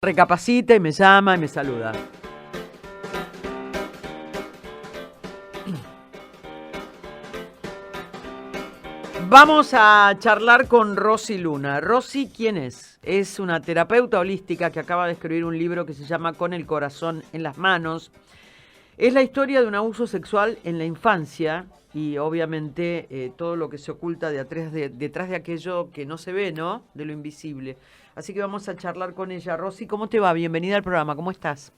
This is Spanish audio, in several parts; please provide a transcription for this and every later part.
Recapacita y me llama y me saluda. Vamos a charlar con Rosy Luna. Rosy, ¿quién es? Es una terapeuta holística que acaba de escribir un libro que se llama Con el corazón en las manos. Es la historia de un abuso sexual en la infancia y obviamente todo lo que se oculta detrás de aquello que no se ve, ¿no? De lo invisible. Así que vamos a charlar con ella. Rosy, ¿cómo te va? Bienvenida al programa. ¿Cómo estás?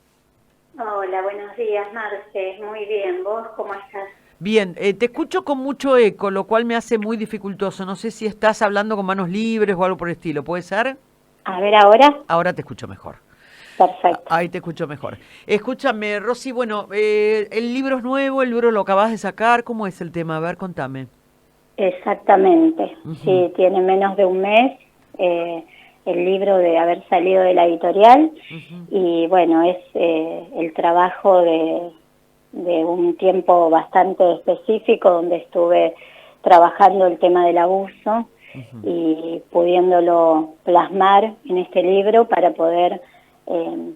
Hola, buenos días, Marce. Muy bien. ¿Vos cómo estás? Bien, te escucho con mucho eco, lo cual me hace muy dificultoso. No sé si estás hablando con manos libres o algo por el estilo. ¿Puede ser? A ver, ahora. Ahora te escucho mejor. Perfecto. Ahí te escucho mejor. Escúchame, Rosy, bueno, el libro es nuevo, el libro lo acabas de sacar. ¿Cómo es el tema? A ver, contame. Exactamente. Ujú, Sí, tiene menos de un mes el libro de haber salido de la editorial ujú, y bueno, es el trabajo de un tiempo bastante específico donde estuve trabajando el tema del abuso ujú. y pudiéndolo plasmar en este libro para poder eh,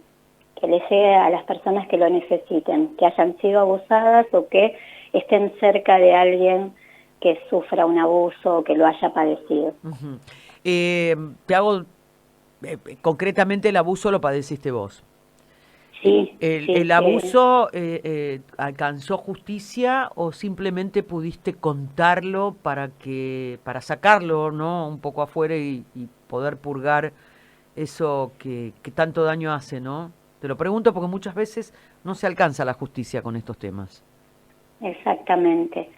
que le llegue a las personas que lo necesiten, que hayan sido abusadas o que estén cerca de alguien que sufra un abuso o que lo haya padecido. Ujú. Eh, Te hago, concretamente el abuso lo padeciste vos. Sí, ¿El sí, abuso alcanzó justicia o simplemente pudiste contarlo para sacarlo, ¿no? Un poco afuera y poder purgar eso que tanto daño hace, ¿no? Te lo pregunto porque muchas veces no se alcanza la justicia con estos temas. exactamente.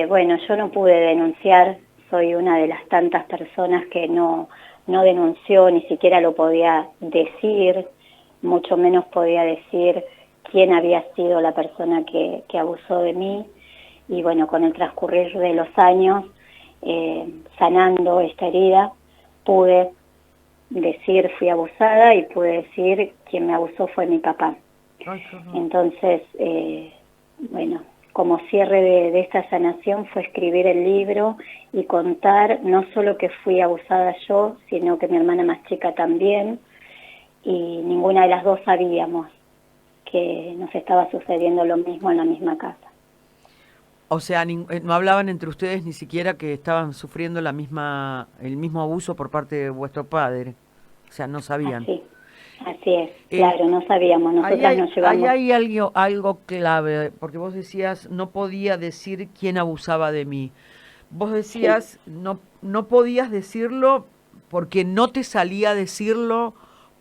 Bueno, yo no pude denunciar, soy una de las tantas personas que no denunció, ni siquiera lo podía decir, mucho menos podía decir quién había sido la persona que abusó de mí. Y bueno, con el transcurrir de los años, sanando esta herida, pude decir fui abusada y pude decir quien me abusó fue mi papá. Ay, qué horror. Entonces, bueno, como cierre de esta sanación fue escribir el libro y contar no solo que fui abusada yo, sino que mi hermana más chica también, y ninguna de las dos sabíamos que nos estaba sucediendo lo mismo en la misma casa. O sea, no hablaban entre ustedes ni siquiera que estaban sufriendo el mismo abuso por parte de vuestro padre. O sea, no sabían. Así, así es, Eh, claro, no sabíamos, nosotras nos ahí llevamos. hay algo clave, porque vos decías, no podía decir quién abusaba de mí. Vos Sí, decías, no podías decirlo porque no te salía a decirlo,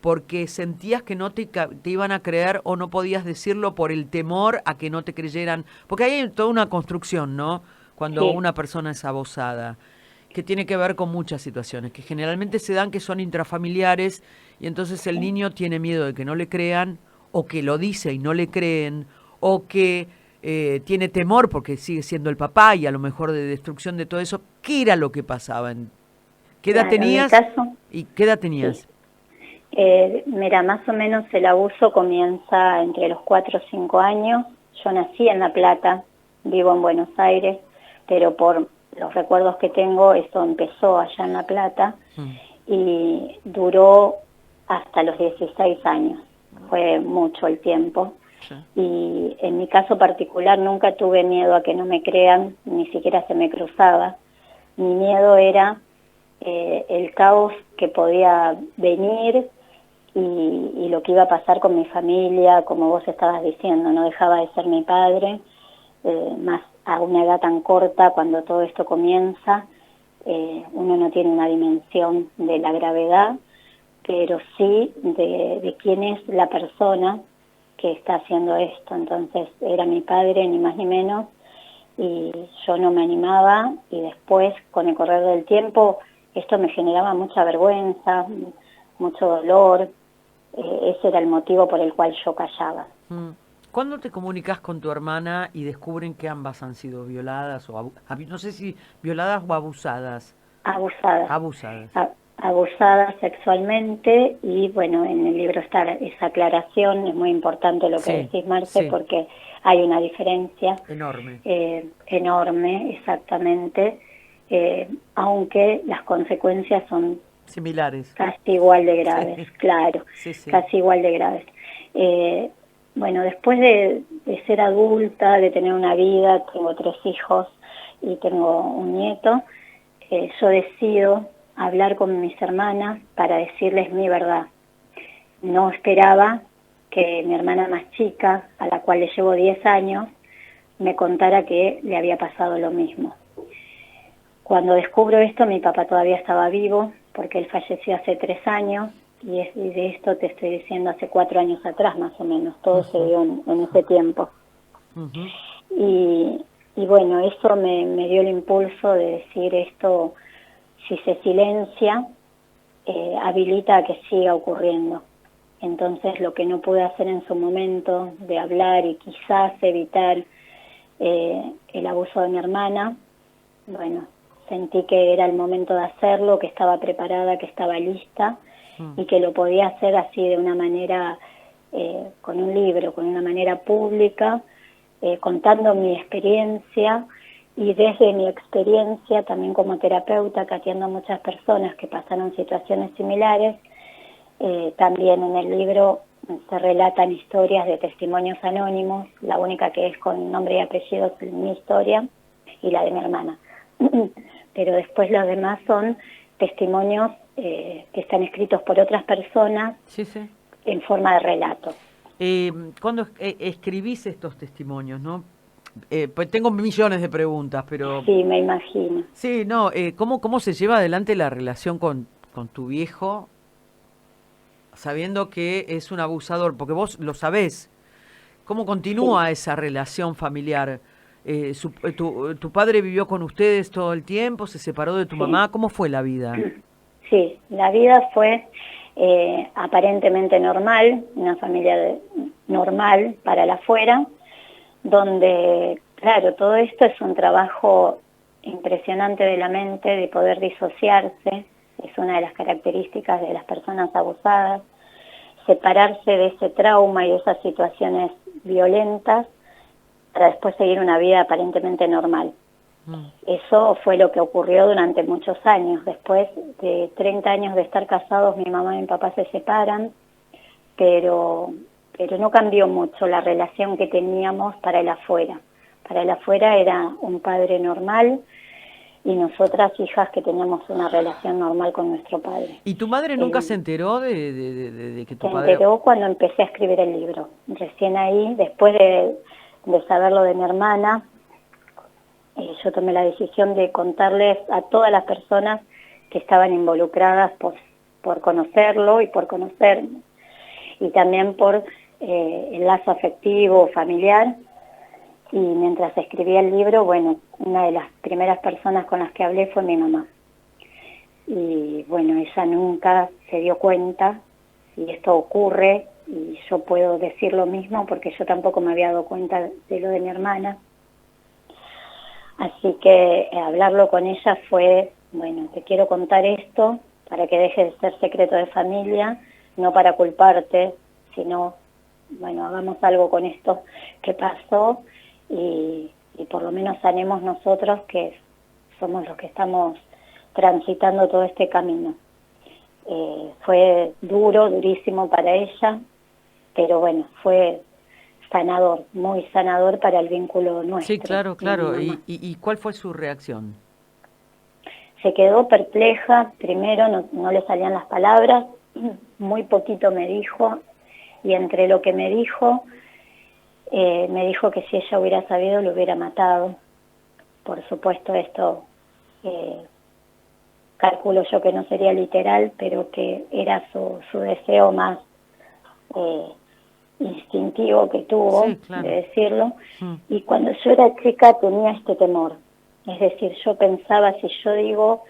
porque sentías que no te iban a creer o no podías decirlo por el temor a que no te creyeran. Porque hay toda una construcción, ¿no? Cuando sí, una persona es abusada, que tiene que ver con muchas situaciones, que generalmente se dan que son intrafamiliares y entonces el sí. niño tiene miedo de que no le crean o que lo dice y no le creen o que tiene temor porque sigue siendo el papá y a lo mejor de destrucción de todo eso. ¿Qué era lo que pasaba? ¿Qué edad Claro, en mi tenías caso, y qué edad sí. tenías? Mira, más o menos el abuso comienza entre los 4 o 5 años. Yo nací en La Plata, vivo en Buenos Aires, pero por los recuerdos que tengo, eso empezó allá en La Plata Mm, y duró hasta los 16 años. Fue mucho el tiempo. sí. Y en mi caso particular nunca tuve miedo a que no me crean, ni siquiera se me cruzaba. Mi miedo era el caos que podía venir y lo que iba a pasar con mi familia, como vos estabas diciendo, no dejaba de ser mi padre, más a una edad tan corta cuando todo esto comienza, uno no tiene una dimensión de la gravedad, pero sí de quién es la persona que está haciendo esto. Entonces era mi padre, ni más ni menos, y yo no me animaba y después, con el correr del tiempo, esto me generaba mucha vergüenza, mucho dolor. Ese era el motivo por el cual yo callaba. Mm. ¿Cuándo te comunicas con tu hermana y descubren que ambas han sido violadas o no sé si violadas o abusadas? Abusada, Abusadas. abusada sexualmente, y bueno, en el libro está esa aclaración, es muy importante lo que Sí, decís, Marce, sí, porque hay una diferencia enorme. enorme, exactamente, aunque las consecuencias son Similares. casi igual de graves, Sí. claro, Sí, sí. casi igual de graves. Bueno, después de ser adulta, de tener una vida, tengo 3 hijos y tengo un nieto, yo decido hablar con mis hermanas para decirles mi verdad. No esperaba que mi hermana más chica, a la cual le llevo 10 años, me contara que le había pasado lo mismo. Cuando descubro esto, mi papá todavía estaba vivo, porque él falleció hace 3 años, y de esto te estoy diciendo hace 4 años atrás, más o menos. Todo se dio en ese tiempo. Ujú. Y bueno, eso me dio el impulso de decir esto, si se silencia, habilita a que siga ocurriendo. Entonces, lo que no pude hacer en su momento de hablar y quizás evitar el abuso de mi hermana, bueno, sentí que era el momento de hacerlo, que estaba preparada, que estaba lista y que lo podía hacer así de una manera, con un libro, con una manera pública, contando mi experiencia y desde mi experiencia también como terapeuta, que atiendo a muchas personas que pasaron situaciones similares. También en el libro se relatan historias de testimonios anónimos, la única que es con nombre y apellido es mi historia y la de mi hermana. Pero después los demás son testimonios que están escritos por otras personas Sí, sí. en forma de relato. Cuando escribís estos testimonios, ¿no? Pues tengo millones de preguntas, pero Sí, me imagino. sí, no, ¿cómo se lleva adelante la relación con tu viejo, sabiendo que es un abusador? Porque vos lo sabés. ¿Cómo Sí, continúa esa relación familiar? ¿Tu padre vivió con ustedes todo el tiempo? ¿Se separó de tu sí. mamá? ¿Cómo fue la vida? Sí, la vida fue aparentemente normal, una familia normal para la afuera, donde, claro, todo esto es un trabajo impresionante de la mente, de poder disociarse, es una de las características de las personas abusadas, separarse de ese trauma y de esas situaciones violentas para después seguir una vida aparentemente normal. Mm. Eso fue lo que ocurrió durante muchos años. Después de 30 años de estar casados, mi mamá y mi papá se separan, pero no cambió mucho la relación que teníamos para el afuera. Para el afuera era un padre normal y nosotras hijas que teníamos una relación normal con nuestro padre. ¿Y tu madre nunca se enteró de que Se tu padre... enteró cuando empecé a escribir el libro. Recién ahí, después de saber lo de mi hermana, yo tomé la decisión de contarles a todas las personas que estaban involucradas por conocerlo y por conocerme, y también por el lazo afectivo, familiar. Y mientras escribía el libro, bueno, una de las primeras personas con las que hablé fue mi mamá. Y bueno, ella nunca se dio cuenta, y esto ocurre, y yo puedo decir lo mismo porque yo tampoco me había dado cuenta de lo de mi hermana. Así que hablarlo con ella fue, bueno, te quiero contar esto para que deje de ser secreto de familia, no para culparte, sino, bueno, hagamos algo con esto que pasó y por lo menos sanemos nosotros que somos los que estamos transitando todo este camino. Fue duro, durísimo para ella, pero bueno, fue sanador, muy sanador para el vínculo Sí, nuestro, claro, de mi claro. mamá. ¿Y cuál fue su reacción? Se quedó perpleja, primero no le salían las palabras, muy poquito me dijo, y entre lo que me dijo que si ella hubiera sabido lo hubiera matado. Por supuesto esto calculo yo que no sería literal, pero que era su deseo más eh, instintivo que tuvo Sí, de claro. decirlo. Mm, Y cuando yo era chica tenía este temor, es decir, yo pensaba, si yo digo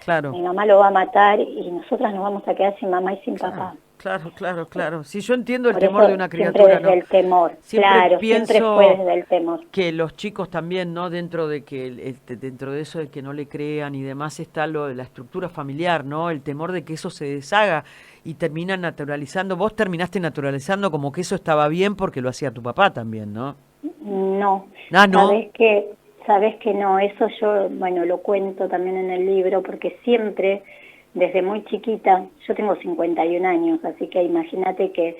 claro. mi mamá lo va a matar y nosotras nos vamos a quedar sin mamá y sin Claro, papá. claro, claro, claro. Sí, yo entiendo el Por temor de eso una siempre criatura, desde ¿no? el temor, Siempre claro, siempre fue pienso desde el temor. que los chicos también, ¿no? Dentro de que dentro de eso de que no le crean y demás está lo de la estructura familiar, ¿no? El temor de que eso se deshaga y termina naturalizando. Vos terminaste naturalizando como que eso estaba bien porque lo hacía tu papá también, ¿no? No, Ah, ¿no? sabes que no, eso yo, bueno, lo cuento también en el libro porque siempre desde muy chiquita, yo tengo 51 años, así que imagínate que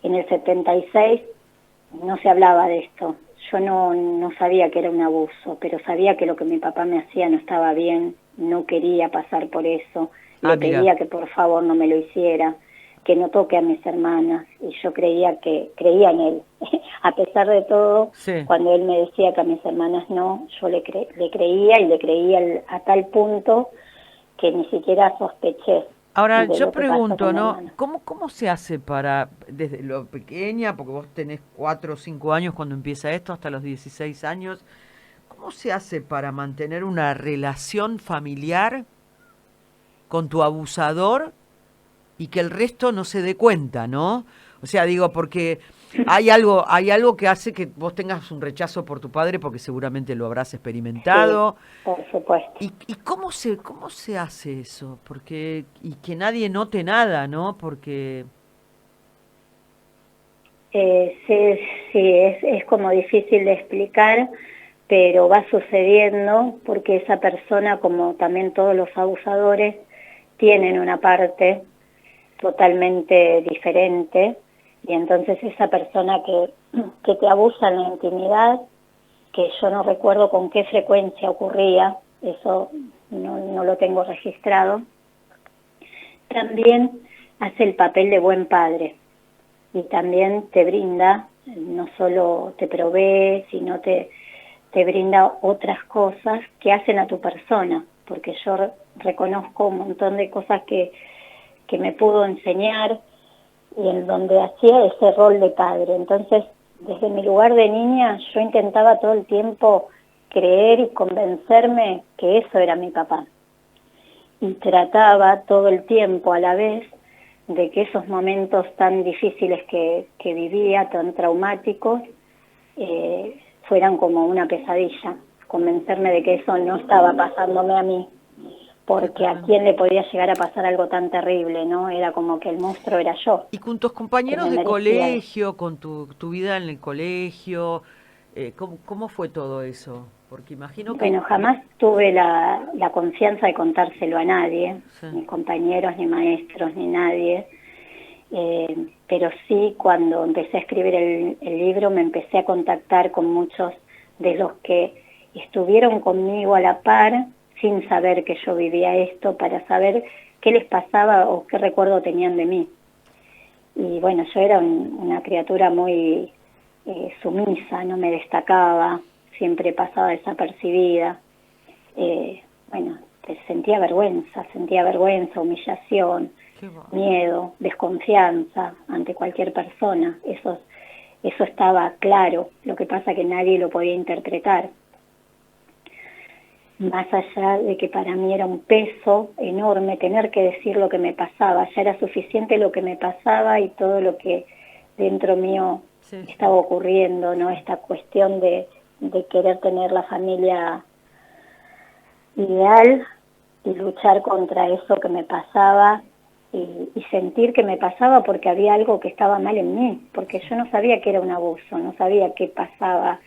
en el 76 no se hablaba de esto. Yo no sabía que era un abuso, pero sabía que lo que mi papá me hacía no estaba bien, no quería pasar por eso, le Mira. pedía que por favor no me lo hiciera, que no toque a mis hermanas, y yo creía en él. A pesar de todo, Sí. cuando él me decía que a mis hermanas no, yo le creía, y le creía a tal punto que ni siquiera sospeché Ahora, de yo lo que pasó pregunto, con mi ¿no? hermana. ¿Cómo se hace para, desde lo pequeña, porque vos tenés 4 o 5 años cuando empieza esto, hasta los 16 años, cómo se hace para mantener una relación familiar con tu abusador y que el resto no se dé cuenta, ¿no? O sea, digo, porque hay algo que hace que vos tengas un rechazo por tu padre, porque seguramente lo habrás Sí, experimentado. por supuesto. ¿Y cómo se hace eso? Porque, y que nadie note nada, ¿no? Porque, Sí, sí, es como difícil de explicar, pero va sucediendo porque esa persona, como también todos los abusadores, tienen una parte totalmente diferente, y entonces esa persona que te abusa en la intimidad, que yo no recuerdo con qué frecuencia ocurría, eso no lo tengo registrado, también hace el papel de buen padre. Y también te brinda, no solo te provee, sino te brinda otras cosas que hacen a tu persona, porque yo reconozco un montón de cosas que me pudo enseñar, y en donde hacía ese rol de padre. Entonces, desde mi lugar de niña, yo intentaba todo el tiempo creer y convencerme que eso era mi papá. Y trataba todo el tiempo a la vez de que esos momentos tan difíciles que vivía, tan traumáticos, fueran como una pesadilla, convencerme de que eso no estaba pasándome a mí, qué porque a tremendo. quién le podía llegar a pasar algo tan terrible, ¿no? Era como que el monstruo era yo, Y con tus que compañeros me de merecía eso. colegio, con tu vida en el colegio, ¿cómo fue todo eso? Porque imagino que... Bueno, jamás tuve la confianza de contárselo a nadie, Sí, ni compañeros, ni maestros, ni nadie. Pero sí, cuando empecé a escribir el libro, me empecé a contactar con muchos de los que estuvieron conmigo a la par, sin saber que yo vivía esto, para saber qué les pasaba o qué recuerdo tenían de mí. Y bueno, yo era una criatura muy sumisa, no me destacaba, siempre pasaba desapercibida. Bueno, sentía vergüenza, humillación, qué va. miedo, desconfianza ante cualquier persona. Eso estaba claro, lo que pasa que nadie lo podía interpretar. Más allá de que para mí era un peso enorme tener que decir lo que me pasaba, ya era suficiente lo que me pasaba y todo lo que dentro mío Sí, sí. estaba ocurriendo, ¿no? Esta cuestión de querer tener la familia ideal y luchar contra eso que me pasaba, y sentir que me pasaba porque había algo que estaba mal en mí, porque yo no sabía que era un abuso, no sabía qué pasaba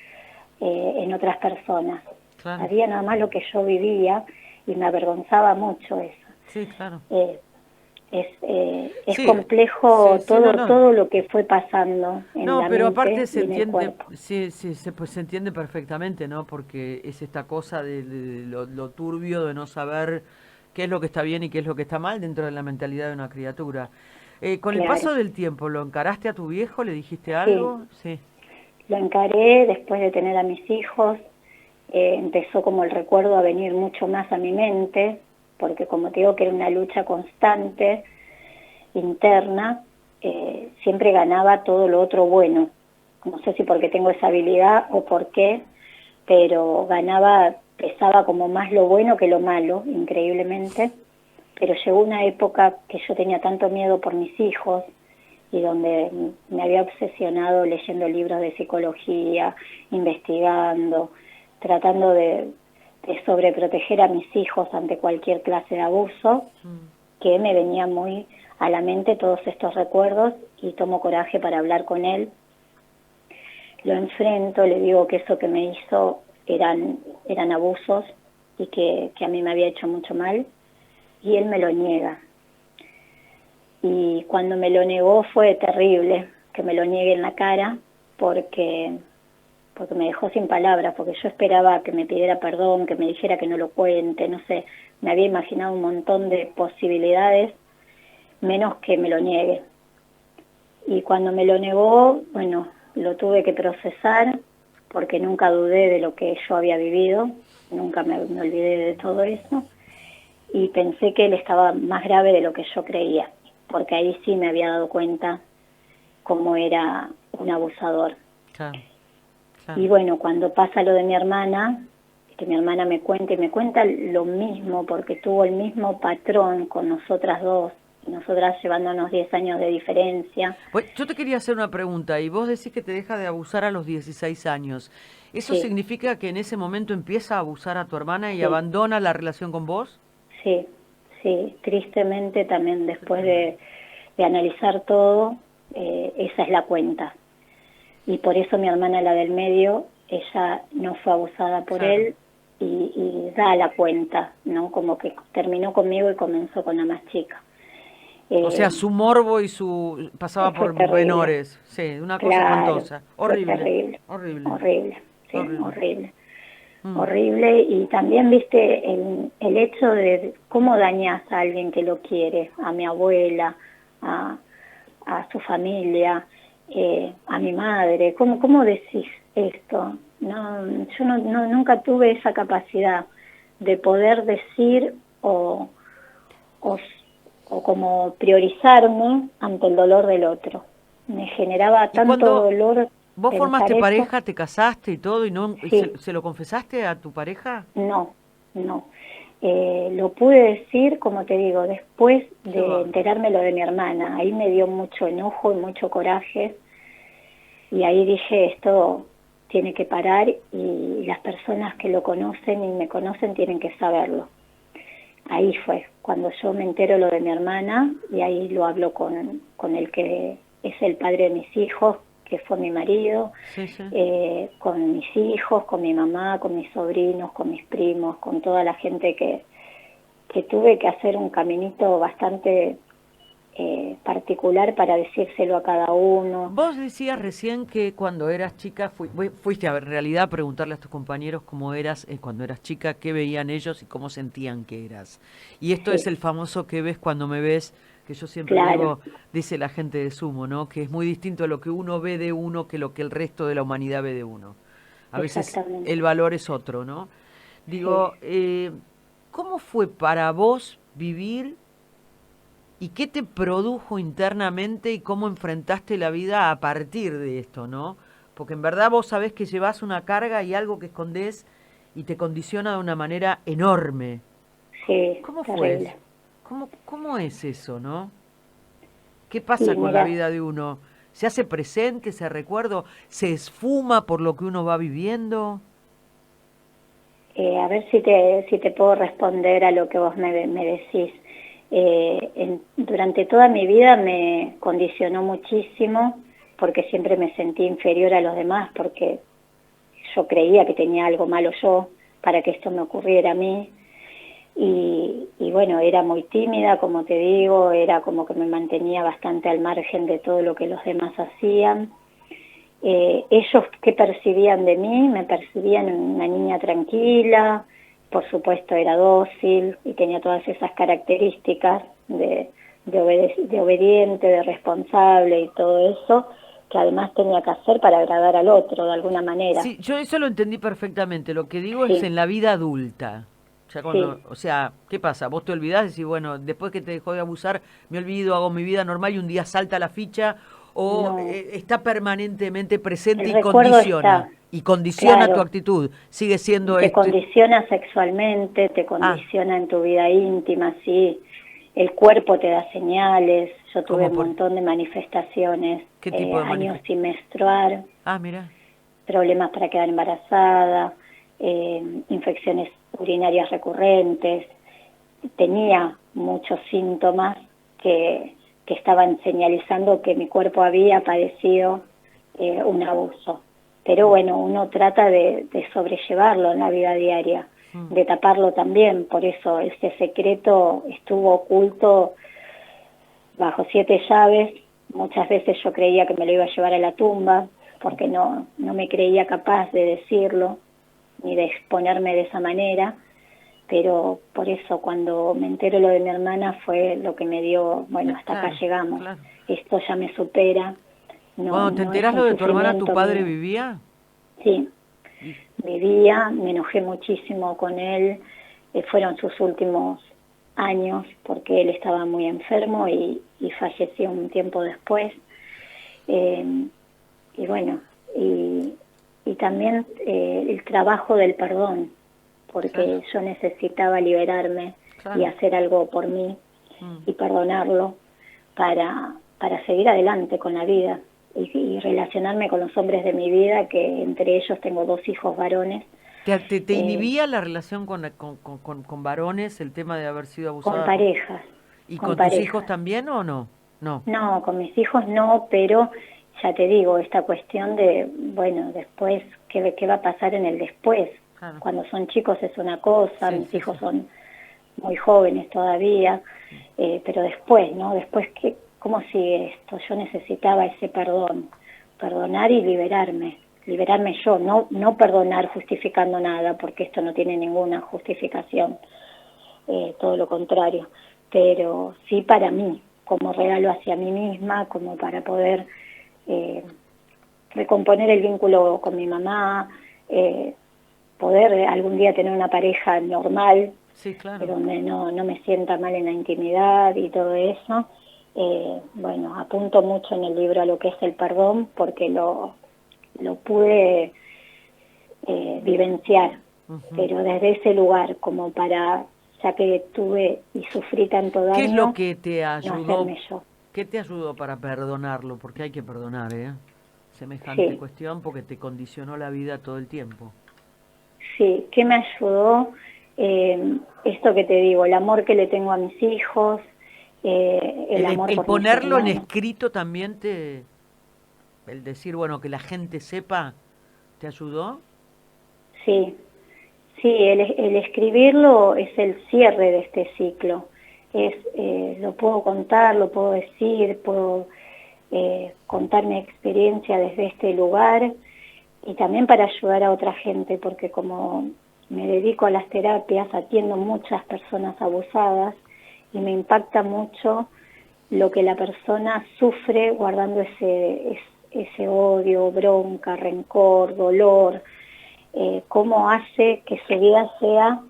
en otras personas. Claro. Sabía nada más lo que yo vivía y me avergonzaba mucho eso. Sí, claro. Es Sí, sí, complejo sí, no, no. todo lo que fue pasando en No, la pero aparte mente se y en el entiende, cuerpo. sí, sí, pues se entiende perfectamente, ¿no? Porque es esta cosa de lo turbio de no saber qué es lo que está bien y qué es lo que está mal dentro de la mentalidad de una criatura. Con el Claro, paso del tiempo, ¿lo encaraste a tu viejo? ¿Le dijiste sí, algo? Sí, lo encaré después de tener a mis hijos. Empezó como el recuerdo a venir mucho más a mi mente, porque como te digo que era una lucha constante, interna, siempre ganaba todo lo otro bueno. No sé si porque tengo esa habilidad o por qué, pero pesaba como más lo bueno que lo malo, increíblemente. Pero llegó una época que yo tenía tanto miedo por mis hijos, y donde me había obsesionado leyendo libros de psicología, investigando, tratando de sobreproteger a mis hijos ante cualquier clase de abuso, que me venía muy a la mente todos estos recuerdos, y tomo coraje para hablar con él. Lo enfrento, le digo que eso que me hizo eran abusos, y que a mí me había hecho mucho mal, y él me lo niega. Y cuando me lo negó fue terrible que me lo niegue en la cara, porque me dejó sin palabras, porque yo esperaba que me pidiera perdón, que me dijera que no lo cuente, no sé, me había imaginado un montón de posibilidades, menos que me lo niegue. Y cuando me lo negó, bueno, lo tuve que procesar, porque nunca dudé de lo que yo había vivido, nunca me olvidé de todo eso, y pensé que él estaba más grave de lo que yo creía, porque ahí sí me había dado cuenta cómo era un abusador. Claro, Y bueno, cuando pasa lo de mi hermana, que mi hermana me cuenta, y me cuenta lo mismo, porque tuvo el mismo patrón con nosotras dos, nosotras llevándonos 10 años de diferencia. Pues, yo te quería hacer una pregunta, y vos decís que te deja de abusar a los 16 años. ¿Eso Sí, significa que en ese momento empieza a abusar a tu hermana y sí, abandona la relación con vos? sí, sí, tristemente también después de analizar todo, esa es la cuenta. Y por eso mi hermana, la del medio, ella no fue abusada por Claro. él y da la cuenta, ¿no? Como que terminó conmigo y comenzó con la más chica. O sea, Eh, su morbo y su pasaba Fue por terrible, menores. Sí, una cosa claro, espantosa. fue Horrible, terrible, horrible, horrible, sí, horrible. horrible. Mm. Horrible, y también, viste, el hecho de cómo dañas a alguien que lo quiere, a mi abuela, a, a su familia, a mi madre. ¿Cómo decís esto? No, yo nunca tuve esa capacidad de poder decir o, o como priorizarme ante el dolor del otro. Me generaba Y tanto cuando dolor vos pensar formaste eso. pareja, te casaste y todo, y no, y Sí, se lo confesaste a tu pareja, no, no. Lo pude decir, como te digo, después qué de bárbaro. enterarme lo de mi hermana. Ahí me dio mucho enojo y mucho coraje, y ahí dije, esto tiene que parar, y las personas que lo conocen y me conocen tienen que saberlo. Ahí fue cuando yo me entero lo de mi hermana, y ahí lo hablo con el que es el padre de mis hijos, que fue mi marido, Sí, sí. con mis hijos, con mi mamá, con mis sobrinos, con mis primos, con toda la gente que tuve que hacer un caminito bastante particular para decírselo a cada uno. Vos decías recién que cuando eras chica fuiste a en realidad a preguntarle a tus compañeros cómo eras cuando eras chica, qué veían ellos y cómo sentían que eras. Y esto es Sí, el famoso que ves cuando me ves, que yo siempre claro, digo, dice la gente de Sumo, ¿no? Que es muy distinto lo que uno ve de uno que lo que el resto de la humanidad ve de uno. A veces exactamente. el valor es otro, ¿no? Sí. Digo, ¿cómo fue para vos vivir y qué te produjo internamente y cómo enfrentaste la vida a partir de esto, ¿no? Porque en verdad vos sabés que llevas una carga y algo que escondés y te condiciona de una manera enorme. Sí, ¿Cómo fue? terrible. ¿Cómo es eso, no? ¿Qué Y pasa con la mira, vida de uno? ¿Se hace presente, se recuerdo, se esfuma por lo que uno va viviendo? a ver si te puedo responder a lo que vos me decís. Durante toda mi vida me condicionó muchísimo, porque siempre me sentí inferior a los demás, porque yo creía que tenía algo malo yo para que esto me ocurriera a mí. Y bueno, era muy tímida, como te digo, era como que me mantenía bastante al margen de todo lo que los demás hacían. Ellos, ¿qué percibían de mí? Me percibían una niña tranquila, por supuesto era dócil y tenía todas esas características de obediente, de responsable y todo eso, que además tenía que hacer para agradar al otro de alguna manera. Sí, yo eso lo entendí perfectamente. Lo que digo es Sí, en la vida adulta. Ya sí, cuando, o sea, ¿qué pasa? Vos te olvidás y decís, bueno, después que te dejó de abusar, me olvido, hago mi vida normal y un día salta la ficha o no, está permanentemente presente el recuerdo está, y condiciona tu claro, actitud. Sigue siendo te esto. condiciona sexualmente, te Ah, condiciona en tu vida íntima, sí, el cuerpo te da señales. Yo tuve como un por, montón de manifestaciones, ¿qué tipo de años manifestación? sin menstruar, Ah, mira. problemas para quedar embarazada, infecciones urinarias recurrentes. Tenía muchos síntomas que estaban señalizando que mi cuerpo había padecido un abuso. Pero bueno, uno trata de sobrellevarlo en la vida diaria. de taparlo también, por eso ese secreto estuvo oculto bajo 7 llaves. Muchas veces yo creía que me lo iba a llevar a la tumba, porque no me creía capaz de decirlo, ni de exponerme de esa manera, pero por eso cuando me entero lo de mi hermana fue lo que me dio, bueno, hasta acá llegamos, esto ya me supera. Cuando te enteras lo de tu hermana, ¿tu padre vivía? Sí, vivía, me enojé muchísimo con él, fueron sus últimos años porque él estaba muy enfermo y falleció un tiempo después. Y bueno, y también el trabajo del perdón, porque yo necesitaba liberarme y hacer algo por mí y perdonarlo para seguir adelante con la vida y relacionarme con los hombres de mi vida, que entre ellos tengo 2 hijos varones. ¿Te inhibía la relación con varones, el tema de haber sido abusada? Con parejas. ¿Y con tus hijos también o no? No, con mis hijos no, pero ya te digo, esta cuestión de, bueno, después, ¿qué va a pasar en el después? Claro. Cuando son chicos es una cosa, mis hijos son muy jóvenes todavía, pero después, ¿no? Después, ¿cómo sigue esto? Yo necesitaba ese perdón, perdonar y liberarme yo, no perdonar justificando nada, porque esto no tiene ninguna justificación, todo lo contrario, pero sí para mí, como regalo hacia mí misma, como para poder recomponer el vínculo con mi mamá, poder algún día tener una pareja normal, donde no me sienta mal en la intimidad y todo eso. Bueno, apunto mucho en el libro a lo que es el perdón, porque lo pude vivenciar, pero desde ese lugar, como para, ya que tuve y sufrí tanto daño, ¿qué es lo que te ayudó? No hacerme yo. ¿Qué te ayudó para perdonarlo? Porque hay que perdonar, semejante cuestión, porque te condicionó la vida todo el tiempo. Sí, ¿qué me ayudó? Esto que te digo, el amor que le tengo a mis hijos, el amor por ponerlo en escrito también el decir, bueno, que la gente sepa, ¿te ayudó? Sí, el escribirlo es el cierre de este ciclo. Lo puedo contar, lo puedo decir, puedo contar mi experiencia desde este lugar y también para ayudar a otra gente, porque como me dedico a las terapias, atiendo muchas personas abusadas y me impacta mucho lo que la persona sufre guardando ese odio, bronca, rencor, dolor, cómo hace que su vida sea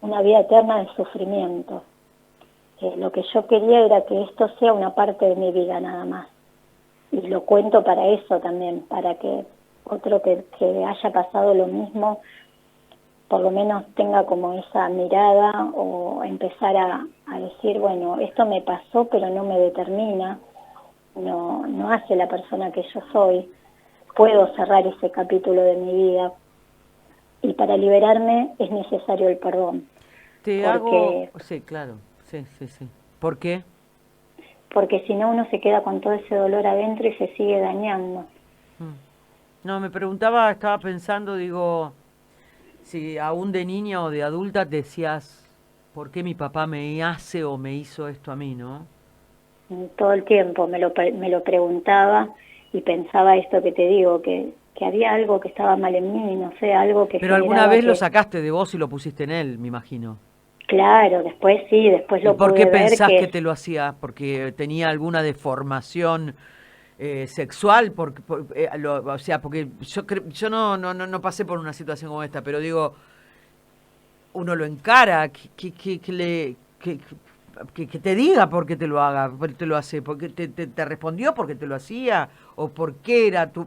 una vida eterna de sufrimiento. Lo que yo quería era que esto sea una parte de mi vida nada más. Y lo cuento para eso también, para que otro que haya pasado lo mismo, por lo menos tenga como esa mirada o empezar a decir, bueno, esto me pasó pero no me determina, no hace la persona que yo soy, puedo cerrar ese capítulo de mi vida y para liberarme es necesario el perdón. Sí, claro, sí. ¿Por qué? Porque si no uno se queda con todo ese dolor adentro y se sigue dañando. No, estaba pensando, digo, si aún de niña o de adulta decías, ¿por qué mi papá me hace o me hizo esto a mí, no? Todo el tiempo me lo preguntaba y pensaba esto que te digo, que había algo que estaba mal en mí, no sé, algo que... Pero alguna vez lo sacaste de vos y lo pusiste en él, me imagino. Claro, después sí, después lo pude ver. ¿Y por qué pensás que te lo hacía? ¿Porque tenía alguna deformación sexual? O sea, porque yo no pasé por una situación como esta, pero digo, uno lo encara, que te diga por qué te lo haga, por qué te lo hace, porque te respondió porque te lo hacía, o por qué era tu,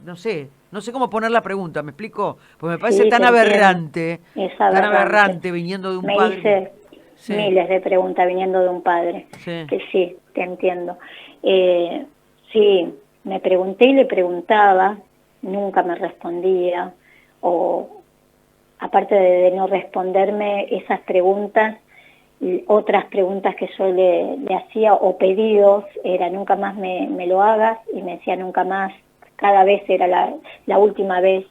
no sé cómo poner la pregunta, ¿me explico? Pues me parece tan aberrante, viniendo de un padre. Me hice miles de preguntas viniendo de un padre, que sí, te entiendo. Sí, me pregunté y le preguntaba, nunca me respondía, o aparte de no responderme esas preguntas, otras preguntas que yo le hacía o pedidos era nunca más me lo hagas, y me decía nunca más, cada vez era la última vez,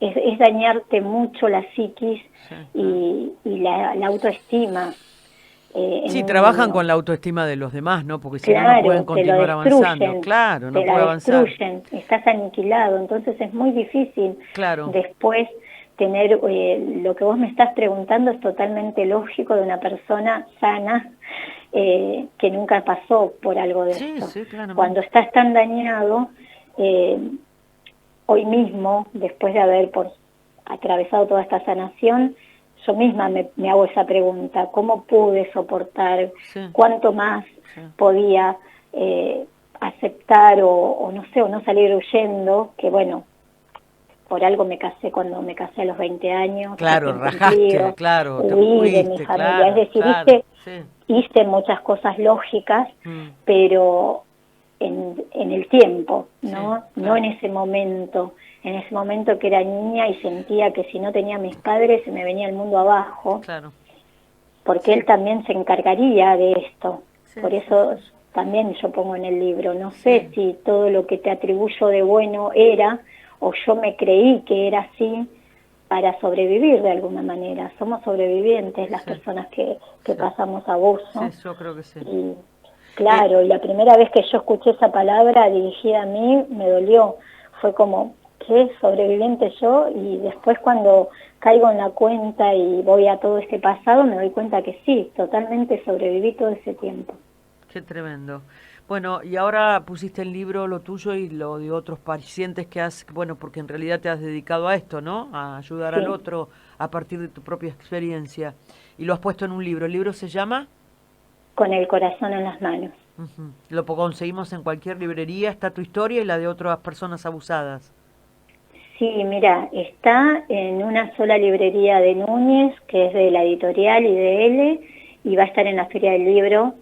es dañarte mucho la psiquis Sí, y la autoestima. En sí, un trabajan niño. con la autoestima de los demás, ¿no? Porque si no, no pueden Claro, continuar avanzando. Claro, no te la puede avanzar. estás aniquilado, entonces es muy difícil Claro. después tener, lo que vos me estás preguntando es totalmente lógico de una persona sana que nunca pasó por algo de Sí, esto. sí, Cuando claramente. estás tan dañado, eh, hoy mismo, después de haber atravesado toda esta sanación, yo misma me hago esa pregunta: ¿cómo pude soportar? Sí, ¿Cuánto más sí, podía aceptar o no sé, o no salir huyendo? Que bueno, por algo me casé cuando me casé a los 20 años, claro, recién rajaste, cumplido, claro, te huí de mi fuiste, familia, es claro, decir, claro, sí. hice muchas cosas lógicas, Mm, pero en el tiempo, sí, ¿no? No claro, en ese momento que era niña y sentía que si no tenía a mis padres se me venía el mundo abajo, claro. porque Sí, él también se encargaría de esto. sí, Por sí, sí, eso también yo pongo en el libro, no sé sí, si todo lo que te atribuyo de bueno era, o yo me creí que era así para sobrevivir de alguna manera. Somos sobrevivientes las sí, personas que sí, pasamos sí, abuso. yo creo que sí. Y Eh, claro, y la primera vez que yo escuché esa palabra dirigida a mí me dolió. Fue como, ¿qué? Sobreviviente yo. Y después cuando caigo en la cuenta y voy a todo este pasado, me doy cuenta que sí, totalmente sobreviví todo ese tiempo. Qué tremendo. Bueno, y ahora pusiste el libro, lo tuyo y lo de otros pacientes que has, bueno, porque en realidad te has dedicado a esto, ¿no? A ayudar al Sí, otro a partir de tu propia experiencia. Y lo has puesto en un libro. ¿El libro se llama? con el corazón en las manos. Ujú. Conseguimos en cualquier librería. Está tu historia y la de otras personas abusadas. Sí, mira, está en una sola librería de Núñez, que es de la editorial y de L, y va a estar en la Feria del Libro,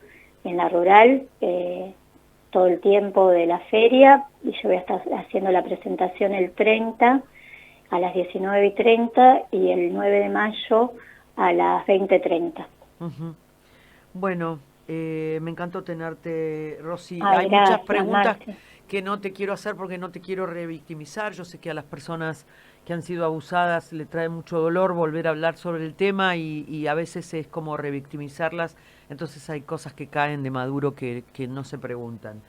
en la Rural, todo el tiempo de la feria, y yo voy a estar haciendo la presentación el 30 a las 19:30 y el 9 de mayo a las 20:30. Ujú. Bueno, me encantó tenerte, Rosy. Ay, Hay muchas gracias, preguntas Marce. que no te quiero hacer porque no te quiero revictimizar. Yo sé que a las personas que han sido abusadas le trae mucho dolor volver a hablar sobre el tema y a veces es como revictimizarlas. Entonces hay cosas que caen de maduro que no se preguntan.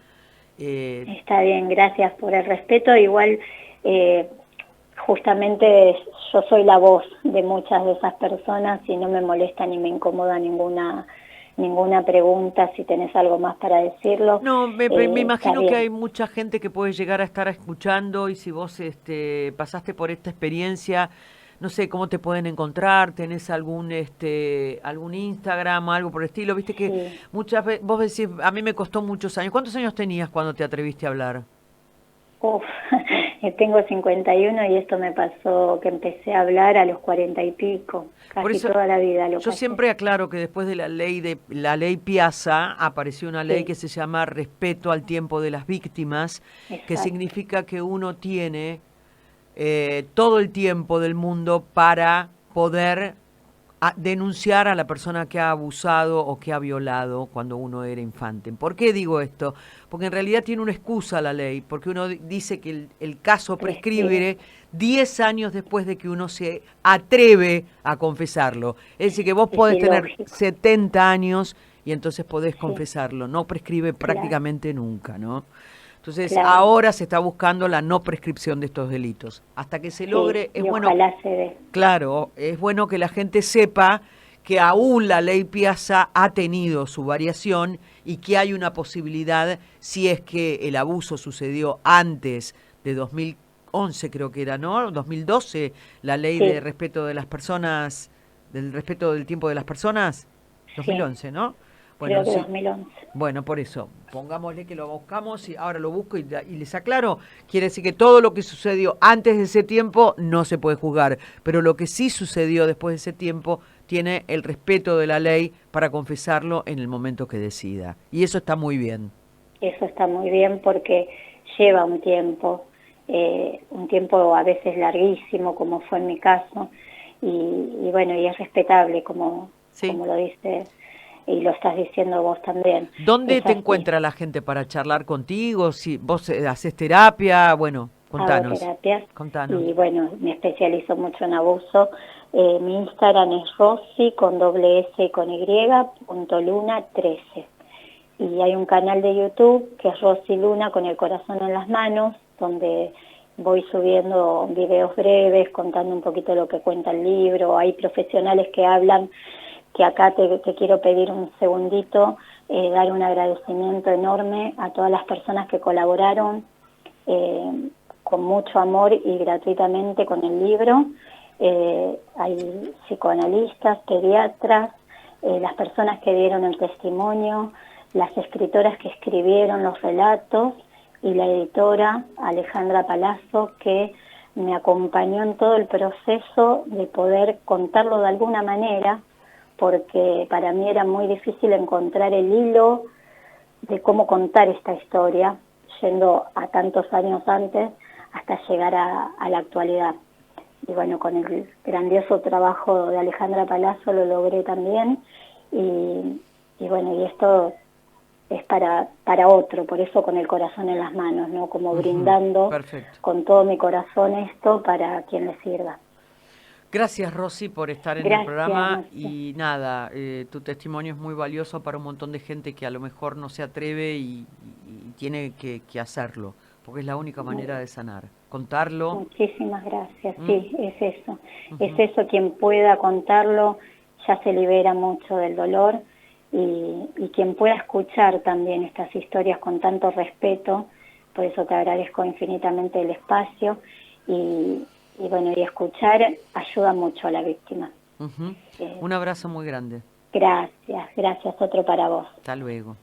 Eh, Está bien, gracias por el respeto. Igual, eh, justamente yo soy la voz de muchas de esas personas y no me molesta ni me incomoda ninguna pregunta. Si tenés algo más para decirlo, No, me está imagino que bien. hay mucha gente que puede llegar a estar escuchando y si vos pasaste por esta experiencia, no sé cómo te pueden encontrar, tenés algún Instagram o algo por el estilo, viste que Sí. muchas veces vos decís, a mí me costó muchos años. ¿Cuántos años tenías cuando te atreviste a hablar? Uf, tengo 51 y esto me pasó que empecé a hablar a los 40 y pico, Por casi eso toda la vida lo yo pasé. siempre aclaro que después de la ley Piazza apareció una ley Sí, que se llama respeto al tiempo de las víctimas, que exacto. significa que uno tiene todo el tiempo del mundo para poder denunciar a la persona que ha abusado o que ha violado cuando uno era infante. ¿Por qué digo esto? Porque en realidad tiene una excusa la ley, porque uno dice que el caso Prescribe. prescribe 10 años después de que uno se atreve a confesarlo. Es decir, que vos Es podés tener ilógico. 70 años y entonces podés Sí, confesarlo. No prescribe claro, prácticamente nunca, ¿no? Entonces, claro. ahora se está buscando la no prescripción de estos delitos. Hasta que se Sí, logre, es y bueno, ojalá se dé. claro, es bueno que la gente sepa que aún la ley Piazza ha tenido su variación y que hay una posibilidad, si es que el abuso sucedió antes de 2011, creo que era, ¿no? 2012, la ley de Sí, respeto de las personas, del respeto del tiempo de las personas, sí, 2011, ¿no? Bueno, creo que sí. 2011. Bueno, por eso, pongámosle que lo buscamos y ahora lo busco y les aclaro, quiere decir que todo lo que sucedió antes de ese tiempo no se puede juzgar, pero lo que sí sucedió después de ese tiempo tiene el respeto de la ley para confesarlo en el momento que decida. Y eso está muy bien. Eso está muy bien porque lleva un tiempo a veces larguísimo, como fue en mi caso, y bueno, y es respetable, ¿Sí? como lo dice y lo estás diciendo vos también. ¿Dónde Es te así. encuentra la gente para charlar contigo? Si vos haces terapia, bueno, Contanos. Hago terapias. Contanos. Y bueno, me especializo mucho en abuso. Mi Instagram es Rosy con doble S y con Y, .luna 13. Y hay un canal de YouTube que es Rosy Luna con el corazón en las manos, donde voy subiendo videos breves, contando un poquito lo que cuenta el libro. Hay profesionales que hablan, que acá te quiero pedir un segundito, dar un agradecimiento enorme a todas las personas que colaboraron con mucho amor y gratuitamente con el libro. Hay psicoanalistas, pediatras, las personas que dieron el testimonio, las escritoras que escribieron los relatos y la editora Alejandra Palazzo, que me acompañó en todo el proceso de poder contarlo de alguna manera, porque para mí era muy difícil encontrar el hilo de cómo contar esta historia, yendo a tantos años antes hasta llegar a la actualidad. Y bueno, con el grandioso trabajo de Alejandra Palazzo lo logré también, y bueno, y esto es para otro, por eso con el corazón en las manos, ¿no? Como brindando con todo mi corazón esto para quien le sirva. Gracias, Rosy, por estar en el programa. Y nada, tu testimonio es muy valioso para un montón de gente que a lo mejor no se atreve y tiene que hacerlo, porque es la única manera de sanar, contarlo. Muchísimas gracias, sí, es eso. Es eso, quien pueda contarlo ya se libera mucho del dolor, y quien pueda escuchar también estas historias con tanto respeto, por eso te agradezco infinitamente el espacio, y bueno, y escuchar ayuda mucho a la víctima. Un abrazo muy grande. Gracias, otro para vos. Hasta luego.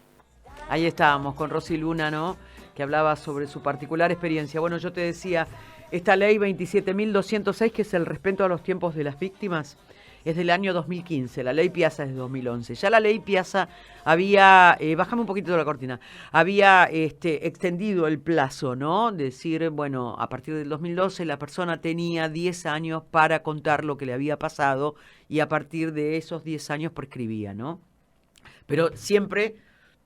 Ahí estábamos con Rosy Luna, ¿no? Que hablaba sobre su particular experiencia. Bueno, yo te decía, esta ley 27.206, que es el respeto a los tiempos de las víctimas, es del año 2015, la ley Piazza es de 2011. Ya la ley Piazza había, bájame un poquito de la cortina, había extendido el plazo, ¿no? Decir, bueno, a partir del 2012 la persona tenía 10 años para contar lo que le había pasado, y a partir de esos 10 años prescribía, ¿no? Pero siempre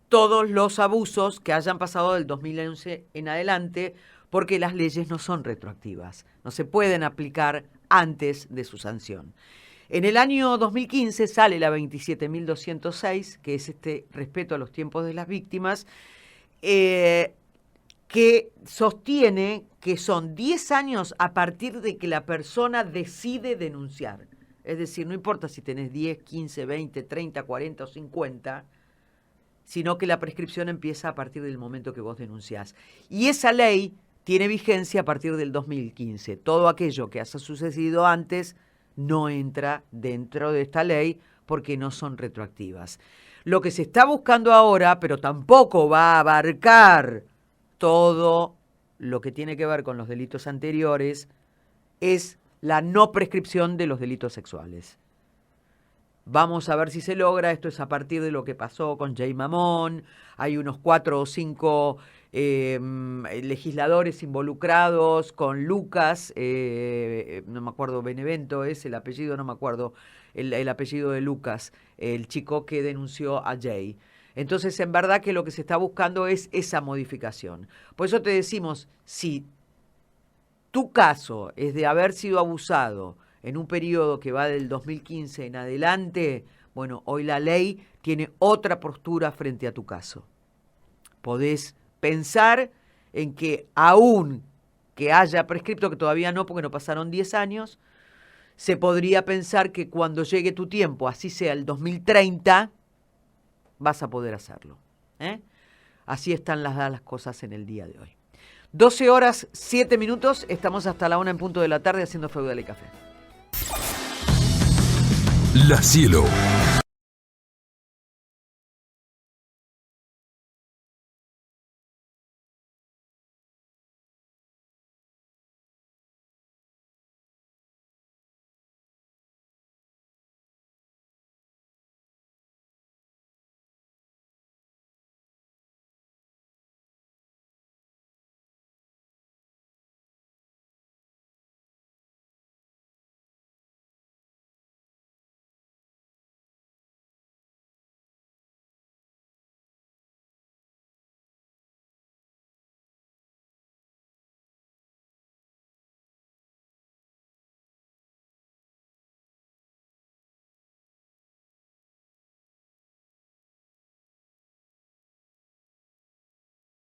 todos los abusos que hayan pasado del 2011 en adelante, porque las leyes no son retroactivas, no se pueden aplicar antes de su sanción. En el año 2015 sale la 27.206, que es respeto a los tiempos de las víctimas, que sostiene que son 10 años a partir de que la persona decide denunciar. Es decir, no importa si tenés 10, 15, 20, 30, 40 o 50, sino que la prescripción empieza a partir del momento que vos denunciás. Y esa ley tiene vigencia a partir del 2015. Todo aquello que haya sucedido antes no entra dentro de esta ley porque no son retroactivas. Lo que se está buscando ahora, pero tampoco va a abarcar todo lo que tiene que ver con los delitos anteriores, es la no prescripción de los delitos sexuales. Vamos a ver si se logra. Esto es a partir de lo que pasó con Jay Mamón. Hay unos 4 o 5 legisladores involucrados con Lucas, no me acuerdo, Benevento es el apellido, no me acuerdo el apellido de Lucas, el chico que denunció a Jay. Entonces, en verdad que lo que se está buscando es esa modificación. Por eso te decimos, si tu caso es de haber sido abusado en un periodo que va del 2015 en adelante, bueno, hoy la ley tiene otra postura frente a tu caso. Podés pensar en que aún que haya prescripto, que todavía no, porque no pasaron 10 años, se podría pensar que cuando llegue tu tiempo, así sea el 2030, vas a poder hacerlo. Así están las cosas en el día de hoy. 12 horas, 7 minutos, estamos hasta la 1 en punto de la tarde haciendo Feudal y Café. La Cielo.